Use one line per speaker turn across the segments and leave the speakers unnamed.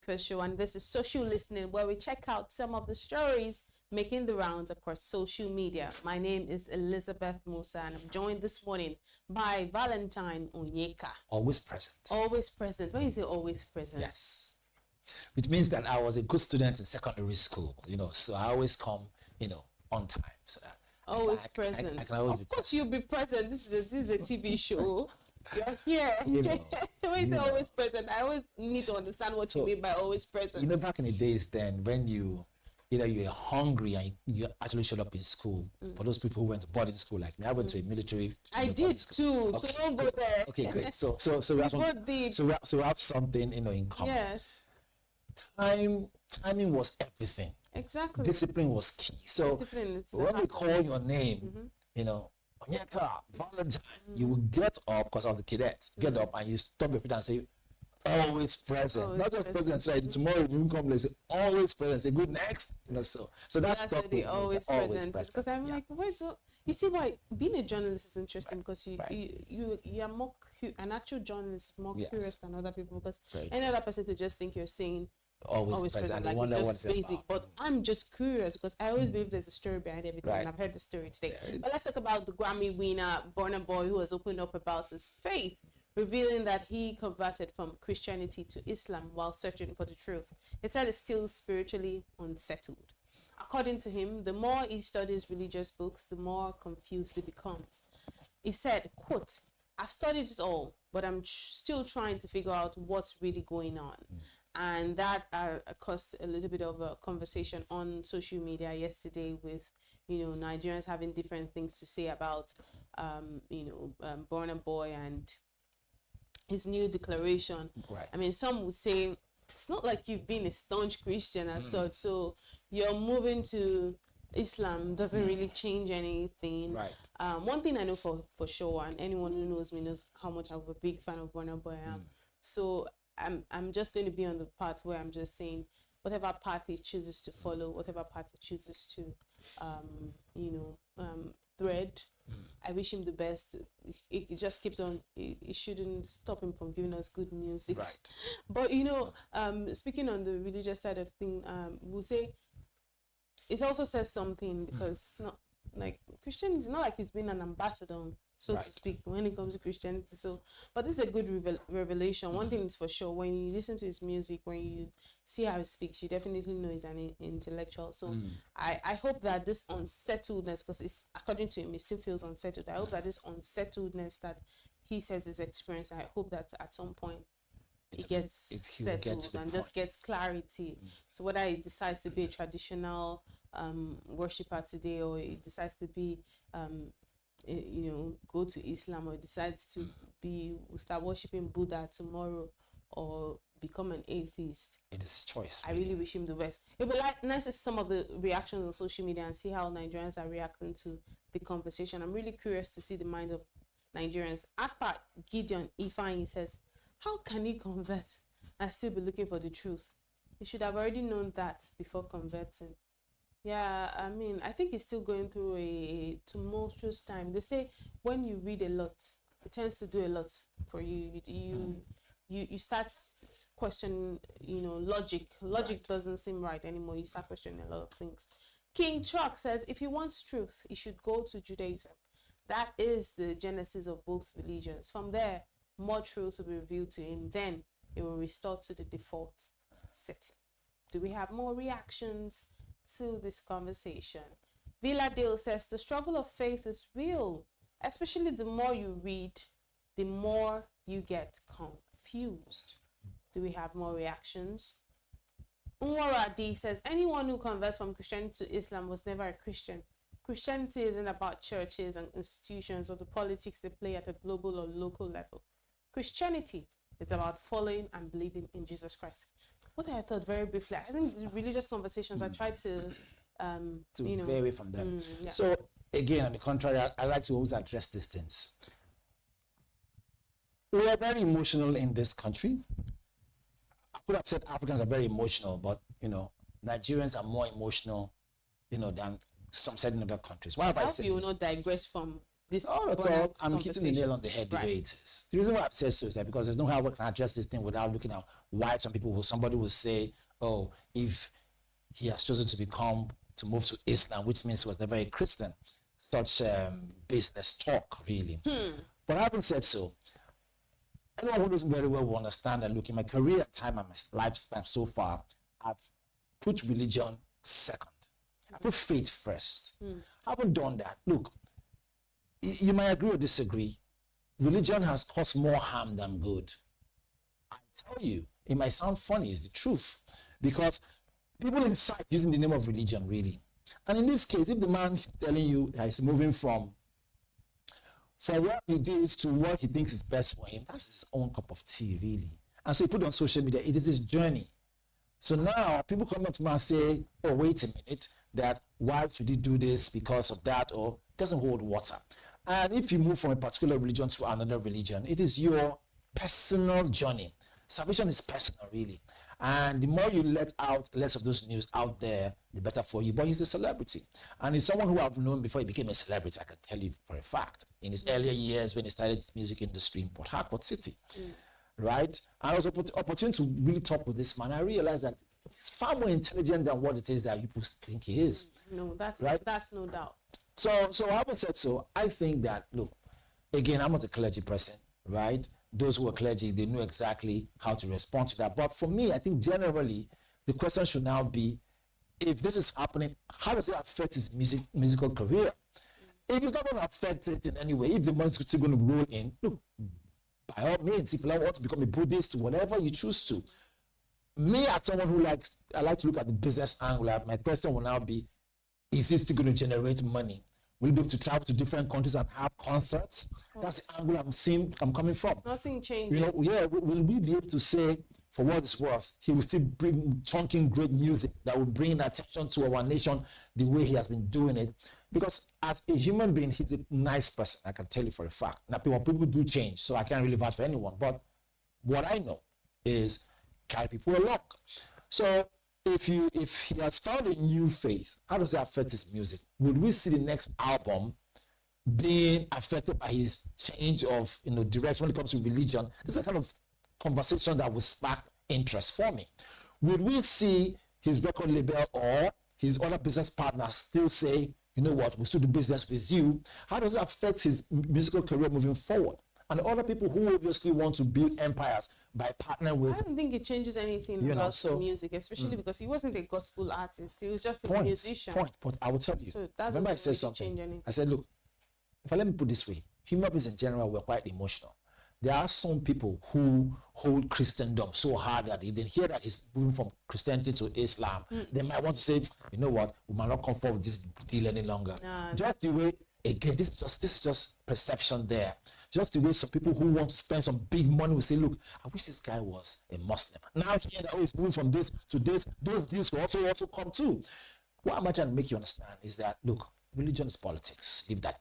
First show, and this is Social Listening, where we check out some of the stories making the rounds across social media. My name is Elizabeth Musa, and I'm joined this morning by Valentine Onyeka.
Always present.
Always present. When you say always present?
Yes. Which means that I was a good student in secondary school, so I always come, on time. So that
always present.
I can always
of course, you'll be present. This is a TV show. You're here. When you say always present, I always need to understand what you mean by always present.
Back in the days then, when you're hungry and you actually showed up in school. For those people who went to boarding school like me, I went to a military.
I did too. Okay. So don't go there.
Okay, great. So we have something in common.
Yes.
Timing was everything.
Exactly.
Discipline was key. So when we call your name, Onyeka, Valentine, you will get up, because I was a cadet, get up and you stop your feet and say, always present.
Always
not just present, right? Tomorrow you come and say, always present. Say, good, next. So that's
the always present. Because I'm like, wait, so you see why being a journalist is interesting, because you're more an actual journalist is more curious than other people, because any other person could just think you're saying always present, like it's just basic. But I'm just curious, because I always believe there's a story behind everything, and I've heard the story today. But let's talk about the Grammy winner, Burna Boy, who has opened up about his faith, revealing that he converted from Christianity to Islam while searching for the truth. He said it's still spiritually unsettled. According to him, the more he studies religious books, the more confused he becomes. He said, quote, "I've studied it all, but I'm still trying to figure out what's really going on." And that caused a little bit of a conversation on social media yesterday with, Nigerians having different things to say about, Burna Boy and his new declaration.
Right.
I mean, some would say it's not like you've been a staunch Christian as such, so you're moving to Islam doesn't really change anything.
Right.
One thing I know for sure, and anyone who knows me knows how much I'm a big fan of Burna Boy I am. So I'm just going to be on the path where I'm just saying whatever path he chooses to follow, whatever path he chooses to, thread. I wish him the best. It just keeps on. It shouldn't stop him from giving us good music.
Right.
But speaking on the religious side of things, we'll say it also says something, because it's not like Christian. It's not like he's been an ambassador, so to speak, when it comes to Christianity. So, but this is a good revelation. One thing is for sure: when you listen to his music, when you see how he speaks, you definitely know he's an intellectual. So, I hope that this unsettledness, because it's according to him, he still feels unsettled. I hope that this unsettledness that he says is experienced, I hope that at some point it gets settled and just gets clarity. So whether he decides to be a traditional worshipper today, or he decides to be go to Islam, or decides to start worshiping Buddha tomorrow, or become an atheist,
it is choice.
I really wish him the best. It would be nice to see some of the reactions on social media and see how Nigerians are reacting to the conversation. I'm really curious to see the mind of Nigerians. Akpa Gideon Ifeanyi says, how can he convert and still be looking for the truth? He should have already known that before converting. Yeah, I mean, I think he's still going through a tumultuous time. They say when you read a lot, it tends to do a lot for you. You start questioning, logic. Logic doesn't seem right anymore. You start questioning a lot of things. King Truck says, if he wants truth, he should go to Judaism. That is the genesis of both religions. From there, more truth will be revealed to him. Then it will restore to the default setting. Do we have more reactions to this conversation? Villa Dale says, the struggle of faith is real. Especially the more you read, the more you get confused. Do we have more reactions? Nwara D says, anyone who converts from Christianity to Islam was never a Christian. Christianity isn't about churches and institutions or the politics they play at a global or local level. Christianity is about following and believing in Jesus Christ. What I thought very briefly, I think these religious conversations, I try to
stay away from them. So again, on the contrary, I like to always address these things. We are very emotional in this country. I could have said Africans are very emotional, but Nigerians are more emotional, than some certain other countries. Why have I said
you will
this?
not digress from this
I'm hitting the nail on the head the way it is. The reason why I've said so is that because there's no how we can address this thing without looking at why somebody will say, oh, if he has chosen to move to Islam, which means he was never a Christian. Such business talk, really. But I haven't said so. Anyone who doesn't very well will understand that, look, in my career time and my lifetime so far, I've put religion second. I put faith first. I haven't done that. Look, you might agree or disagree. Religion has caused more harm than good. I tell you, it might sound funny, it's the truth. Because people incite using the name of religion, really. And in this case, if the man is telling you that he's moving from what he did to what he thinks is best for him, that's his own cup of tea, really. And so he put on social media, it is his journey. So now people come up to me and say, oh, wait a minute, that why should he do this because of that, or it doesn't hold water. And if you move from a particular religion to another religion, it is your personal journey. Salvation is personal, really. And the more you let out less of those news out there, the better for you. But he's a celebrity. And he's someone who I've known before he became a celebrity, I can tell you for a fact. In his earlier years when he started his music industry in Port Harcourt City. Right? I was opportune to really talk with this man. I realized that he's far more intelligent than what it is that people think he is.
No, that's no doubt.
So I haven't said so. I think that, look, again, I'm not a clergy person, right? Those who are clergy, they know exactly how to respond to that. But for me, I think generally, the question should now be, if this is happening, how does it affect his musical career? If it's not going to affect it in any way, if the money's still going to roll in, look, by all means, if you want to become a Buddhist, whatever you choose to. Me, as someone who I like to look at the business angle, my question will now be, is it still going to generate money? Will you be able to travel to different countries and have concerts? That's the angle I'm coming from.
Nothing changes.
You know, yeah, will we be able to say, for what it's worth, he will still bring chunking great music that will bring attention to our nation the way he has been doing it? Because as a human being, he's a nice person, I can tell you for a fact. Now, people do change, so I can't really vouch for anyone. But what I know is carry people along. So if he has found a new faith, how does that affect his music? Would we see the next album being affected by his change of direction when it comes to religion? This is a kind of conversation that will spark interest for me. Would we see his record label or his other business partners still say, you know what, we'll still do business with you? How does it affect his musical career moving forward? And other people who obviously want to build empires by partnering with...
I don't think it changes anything about music, especially because he wasn't a gospel artist. He was just a musician.
But I will tell you.
So that
remember I said something. I said, look, let me put it this way. Human beings in general were quite emotional. There are some people who hold Christendom so hard that if they hear that he's moving from Christianity to Islam, they might want to say, you know what, we might not come forward with this deal any longer. Just the way, again, this is just perception there. Just the way some people who want to spend some big money will say, look, I wish this guy was a Muslim. Now hear that, he's moving from this to this, those deals will also come too. What I'm trying to make you understand is that, look, religion is politics. Leave that.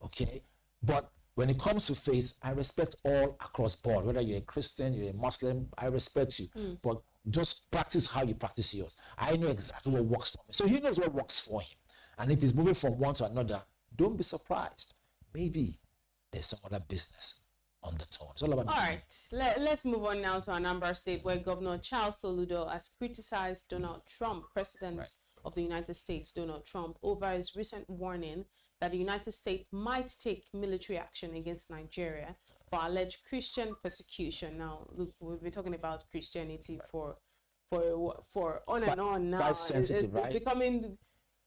Okay? But when it comes to faith, I respect all across board. Whether you're a Christian, you're a Muslim, I respect you. But just practice how you practice yours. I know exactly what works for me. So he knows what works for him. And if he's moving from one to another, don't be surprised. Maybe there's some other business on the tone. It's all about
right. Let's move on now to Anambra State, where Governor Charles Soludo has criticized Donald Trump, President of the United States, Donald Trump, over his recent warning that the United States might take military action against Nigeria for alleged Christian persecution. Now, look, we've been talking about Christianity for on and on now.
Quite sensitive, right?
It's becoming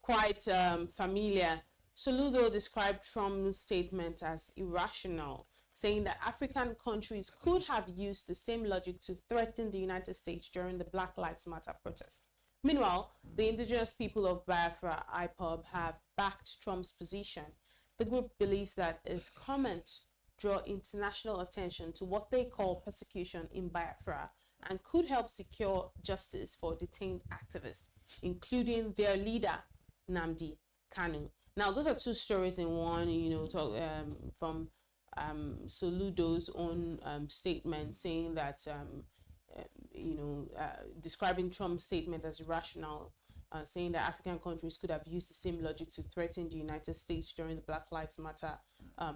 quite familiar. Soludo described Trump's statement as irrational, saying that African countries could have used the same logic to threaten the United States during the Black Lives Matter protests. Meanwhile, the Indigenous People of Biafra, IPOB, have backed Trump's position. The group believes that his comments draw international attention to what they call persecution in Biafra and could help secure justice for detained activists, including their leader, Nnamdi Kanu. Now, those are two stories in one, from Soludo's own statement, saying that, describing Trump's statement as irrational, saying that African countries could have used the same logic to threaten the United States during the Black Lives Matter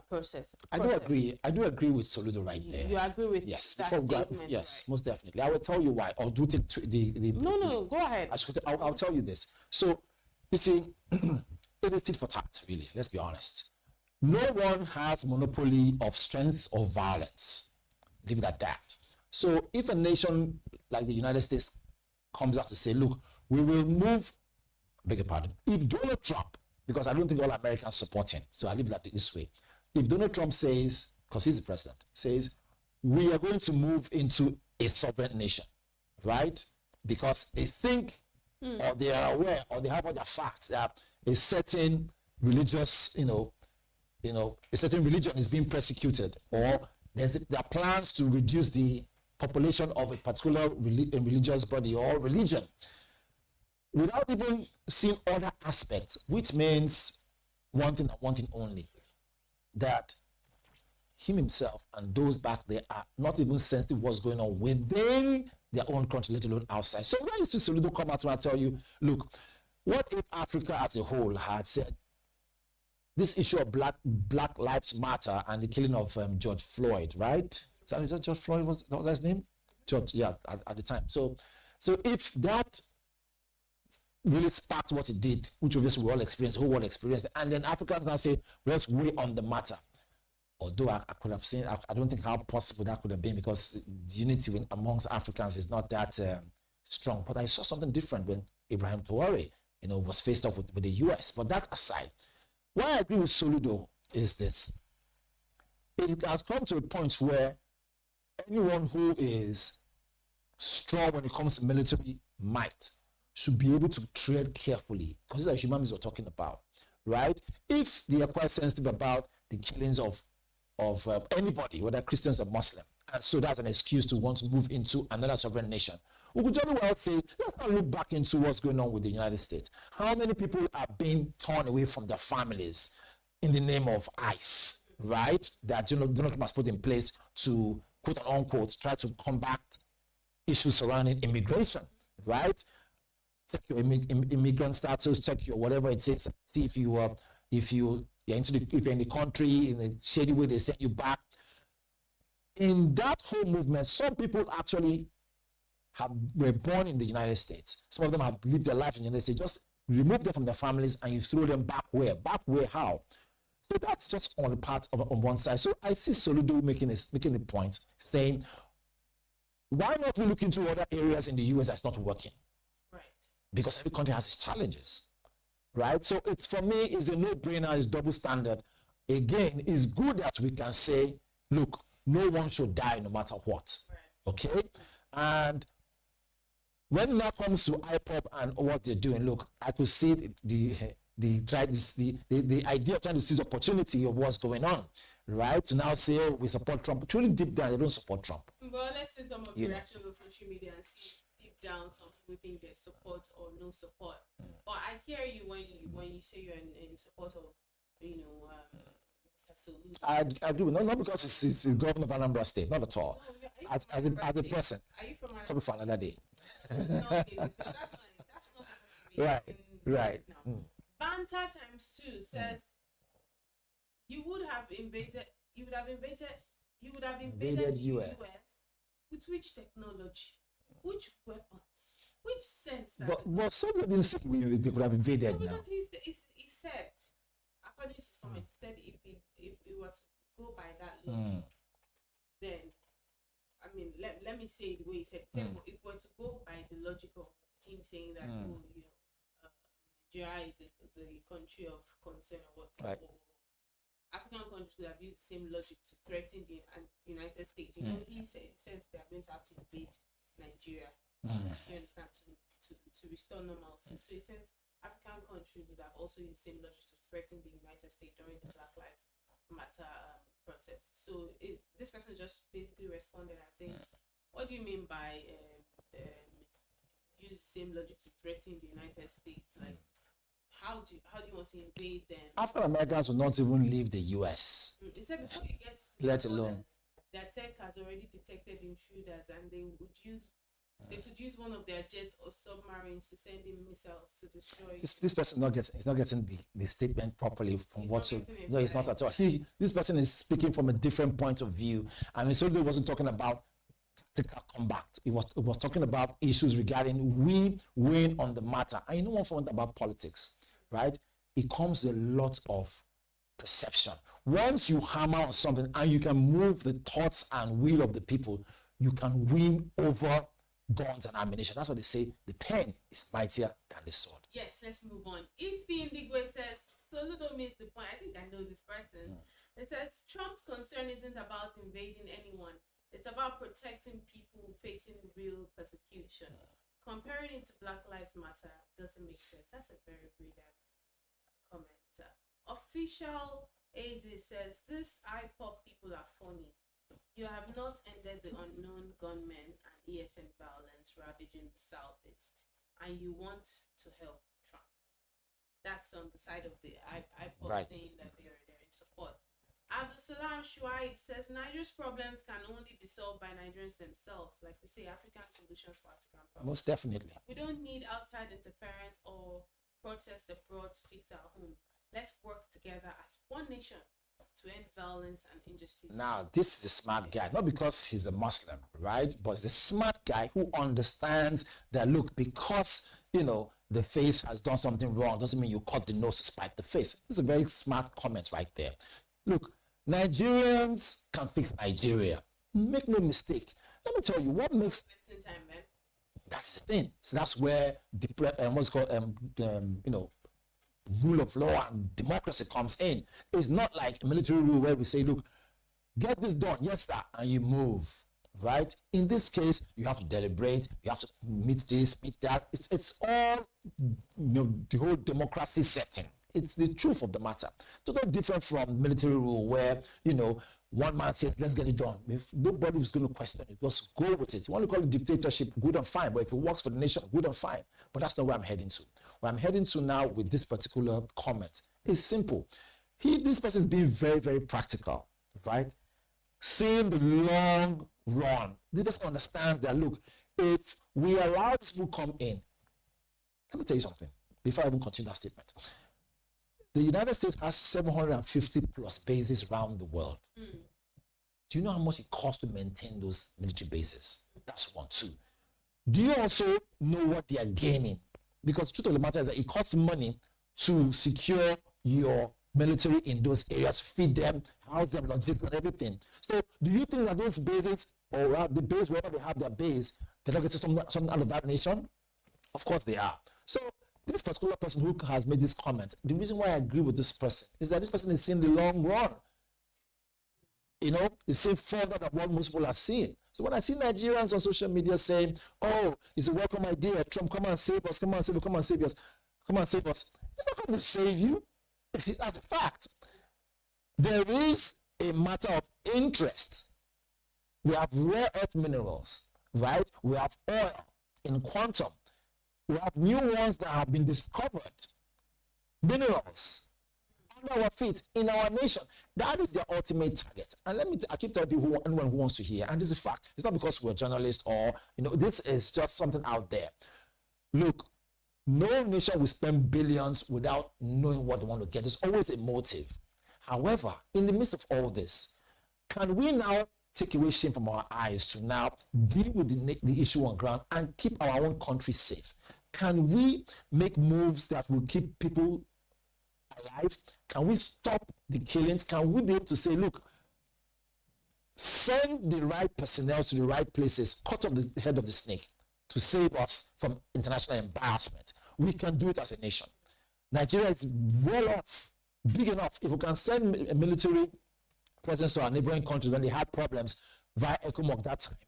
process.
I do agree with Soludo right there.
You agree with that statement?
Yes,
right?
Most definitely. I will tell you why. Or do you take the
No, go ahead.
I'll tell you this. So, you see, it is tit for tat, really. Let's be honest. No one has monopoly of strength or violence. Leave it at that. So if a nation like the United States comes out to say, look, we will move, beg your pardon, if Donald Trump, because I don't think all Americans support him, so I leave that this way. If Donald Trump says, because he's the president, says, we are going to move into a sovereign nation, right? Because they think, or they are aware, or they have other facts that a certain religious, a certain religion is being persecuted, or there are plans to reduce the population of a particular religious body or religion, without even seeing other aspects, which means one thing and one thing only, that him himself and those back there are not even sensitive what's going on within their own country, let alone outside. So when you see Soludo come out and tell you, look, what if Africa as a whole had said, this issue of Black Lives Matter and the killing of George Floyd, right? So George Floyd was his name? George, yeah, at the time. So if that really sparked what it did, which obviously we all experienced, the whole world experienced, and then Africans now say, let's weigh on the matter. Although I could have seen, I don't think how possible that could have been, because the unity amongst Africans is not that strong. But I saw something different when Ibrahim Traoré, was faced off with the US. But that aside, why I agree with Soludo is this. It has come to a point where anyone who is strong when it comes to military might should be able to tread carefully, because these are human beings we're talking about, right? If they are quite sensitive about the killings of anybody, whether Christians or Muslim, and so that's an excuse to want to move into another sovereign nation, we could jolly well say, let's not look back into what's going on with the United States. How many people are being torn away from their families in the name of ICE, right? That Donald Trump has put in place to, quote unquote, try to combat issues surrounding immigration, right? Check your immigrant status, check your whatever it is, see if you're in the country in a shady way, they send you back. In that whole movement, some people actually were born in the United States. Some of them have lived their life in the United States. Just remove them from their families and you throw them back where? Back where? How? So that's just on the part of on one side. So I see Soludo making a point, saying, why not we look into other areas in the US that's not working?
Right.
Because every country has its challenges, right? So it's, for me, it's a no-brainer, it's double standard. Again, it's good that we can say, look, no one should die no matter what, okay? And when that comes to IPOB and what they're doing, look, I could see the idea of trying to seize opportunity of what's going on, right? To now say, oh, we support Trump. But truly deep down, they don't support Trump.
Well, let's see some of the reactions on social media and see deep down some people think there's support or no support. But I hear you when you say you're in support of, Mr. Soludo.
I agree with not because it's the governor of Anambra State, not at all.
No,
as a person.
Are you from
Talk for another day.
No, okay, that's not supposed to be
Right.
Now. Banter times 2 says you would have invaded US with which technology, which weapons, which sensors.
But somebody didn't say they could have invaded
no,
now.
because he said, according to his comment, he said if it were to go by that logic, then I mean let me say it the way he said. If it were to go by the logic of him saying that Nigeria is a country of concern or what,
right.
or African countries would have used the same logic to threaten the United States. He says they are going to have to invade Nigeria. Do you understand? To restore normalcy. So it says African countries would have also used the same logic to threaten the United States during the Black Lives Matter protest. So this person just basically responded and saying, what do you mean by use the same logic to threaten the United States? Like, how do you want to invade them?
African Americans will not even leave the US.
He said before it gets
let alone
their tech has already detected intruders and they would use They could use one of their jets or submarines to send in missiles to destroy.
This person is not getting the statement properly from
He's
what
not
so
getting it
no, he's
right.
not at all. This person is speaking from a different point of view, and Soludo wasn't talking about tactical combat. It was talking about issues regarding we win on the matter. And you know one thing about politics, right? It comes with a lot of perception. Once you hammer on something and you can move the thoughts and will of the people, you can win over guns and ammunition. That's what they say. The pen is mightier than the sword.
Yes, let's move on. If Indigwe says Soludo missed the point, I think I know this person. It says Trump's concern isn't about invading anyone. It's about protecting people facing real persecution. Comparing it to Black Lives Matter doesn't make sense. That's a very brilliant comment. Official AZ says this IPOB people are funny. You have not ended the unknown gunmen and ESN violence ravaging the Southeast, and you want to help Trump. That's on the side of the IPOB
Right.
saying that they're in support. Abdul Salam Shuaib says Nigeria's problems can only be solved by Nigerians themselves. Like we say, African solutions for African problems.
Most definitely.
We don't need outside interference or protest abroad to fix our home. Let's work together as one nation to end violence and injustice.
Now, this is a smart guy, not because he's a Muslim, right? But he's a smart guy who understands that, look, because, the face has done something wrong, doesn't mean you cut the nose to spite the face. It's a very smart comment right there. Look, Nigerians can fix Nigeria. Make no mistake. Let me tell you, what makes... That's the thing. So that's where what's called, rule of law and democracy comes in. It's not like military rule where we say, look, get this done, yes sir, and you move, right? In this case, you have to deliberate, you have to meet this, meet that. It's all, the whole democracy setting. It's the truth of the matter. Totally different from military rule where, one man says, let's get it done. If nobody is going to question it, just go with it. You want to call it dictatorship, good and fine. But if it works for the nation, good and fine. But that's not where I'm heading to. Where I'm heading to now with this particular comment is simple. This person is being very, very practical, right? Seeing the long run. This person understands that, look, if we allow these people come in, let me tell you something before I even continue that statement. The United States has 750 plus bases around the world. Do you know how much it costs to maintain those military bases? That's one. Two. Do you also know what they are gaining? Because the truth of the matter is that it costs money to secure your military in those areas, feed them, house them, logistics and everything. So do you think that those bases, or the base, wherever they have their base, they're not getting something out of that nation? Of course they are. So this particular person who has made this comment, the reason why I agree with this person is that this person is seeing the long run. It's seeing further than what most people are seeing. So when I see Nigerians on social media saying, oh, it's a welcome idea, Trump, come and save us, come and save us, come and save us, come and save us. It's not going to save you. That's a fact. There is a matter of interest. We have rare earth minerals, right? We have oil in quantum. We have new ones that have been discovered. Minerals under our feet in our nation. That is their ultimate target. And I keep telling people, anyone who wants to hear, and this is a fact. It's not because we're journalists or, this is just something out there. Look, no nation will spend billions without knowing what they want to get. There's always a motive. However, in the midst of all this, can we now take away shame from our eyes to now deal with the issue on ground and keep our own country safe? Can we make moves that will keep people alive? Can we stop the killings? Can we be able to say, look, send the right personnel to the right places, cut off the head of the snake to save us from international embarrassment? We can do it as a nation. Nigeria is well off, big enough. If we can send a military presence to our neighboring countries when they had problems via ECOMOG that time,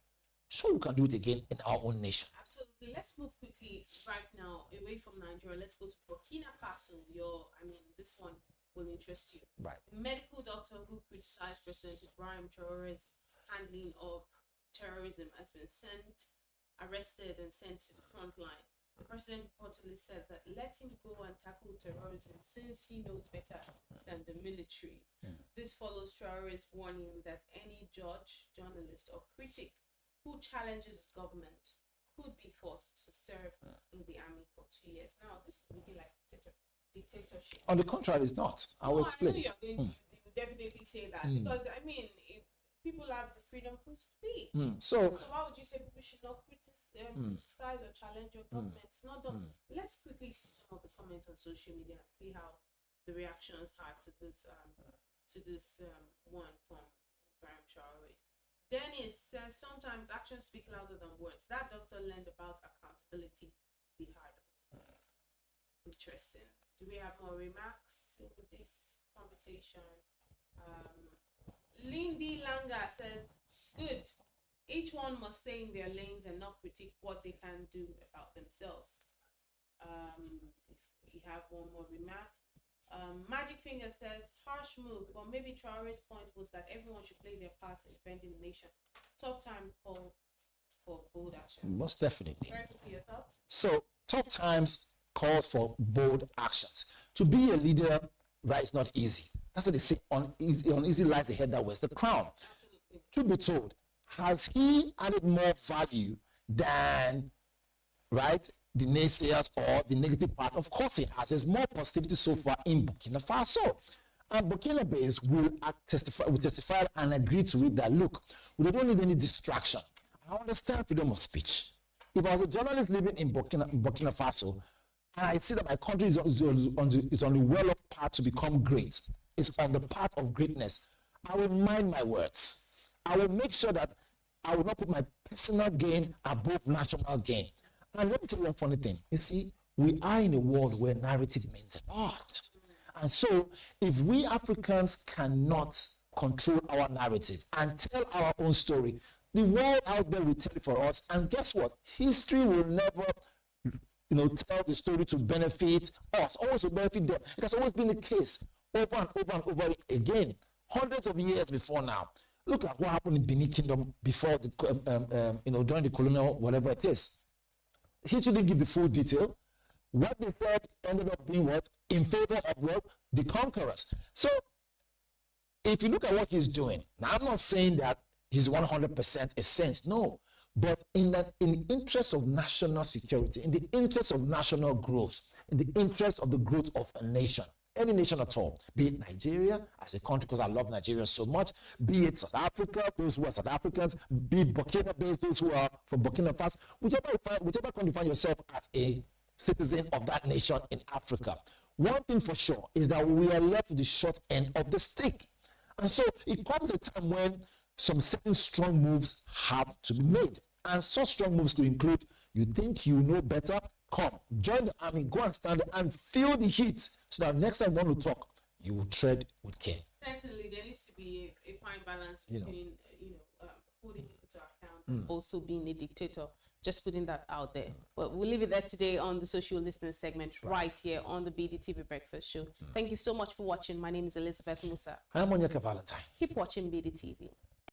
sure, we can do it again in our own nation.
Absolutely. Let's move quickly right now away from Nigeria. Let's go to Burkina Faso. This one will interest you.
Right.
The medical doctor who criticized President Ibrahim Traore's handling of terrorism has been arrested and sent to the front line. The president reportedly said that let him go and tackle terrorism since he knows better than the military. This follows Traore's warning that any judge, journalist, or critic who challenges government could be forced to serve in the army for 2 years. Now, this is looking like dictatorship.
On the contrary, it's not. I will explain.
I know you're going to definitely say that because I mean, people have the freedom to speak. So why would you say people should not criticize or challenge your government? It's not done. Let's quickly see some of the comments on social media and see how the reactions are to this one from Grammy. Dennis says sometimes actions speak louder than words. That doctor learned about accountability the hard way. Interesting. Do we have more remarks to this conversation? Lindy Langa says, good. Each one must stay in their lanes and not critique what they can do about themselves. If we have one more remark. Magic Finger says, harsh move, but maybe Traore's point was that everyone should play their part in defending the nation. Tough time call for bold action.
Most definitely.
Very quickly, your thoughts?
So, tough times call for bold actions. To be a leader, right, is not easy. That's what they say, on easy lies the head that wears the crown.
Absolutely.
To be told, has he added more value than, right, the naysayers or the negative part? Of course he has. There's more positivity so far in Burkina Faso. And Burkina Faso will testify and agree to it that, look, we don't need any distraction. I understand freedom of speech. If I was a journalist living in Burkina Faso, and I see that my country is on the well-off path to become great, it's on the path of greatness, I will mind my words. I will make sure that I will not put my personal gain above national gain. And let me tell you one funny thing. You see, we are in a world where narrative means a lot. And so, if we Africans cannot control our narrative and tell our own story, the world out there will tell it for us. And guess what? History will never, tell the story to benefit us, always to benefit them. It has always been the case over and over and over again, hundreds of years before now. Look at what happened in Benin Kingdom before during the colonial whatever it is. History didn't give the full detail. What they said ended up being what? In favor of what? The conquerors. So, if you look at what he's doing, now I'm not saying that he's 100% a saint, no. But in the interest of national security, in the interest of national growth, in the interest of the growth of a nation, any nation at all, be it Nigeria as a country, because I love Nigeria so much, be it South Africa, those who are South Africans, be it Burkina Faso, those who are from Burkina Faso, whichever country you find yourself as a citizen of that nation in Africa. One thing for sure is that we are left with the short end of the stick. And so it comes a time when some certain strong moves have to be made. And such strong moves to include, you think you know better? Come, join the army, go and stand there and feel the heat so that next time you want to talk, you will tread with care.
Certainly, there needs to be a fine balance between, holding people to account and also being a dictator. Just putting that out there. But we'll leave it there today on the social listening segment right here on the BDTV Breakfast Show. Thank you so much for watching. My name is Elizabeth Musa.
I'm Onyeka Valentine.
Keep watching BDTV.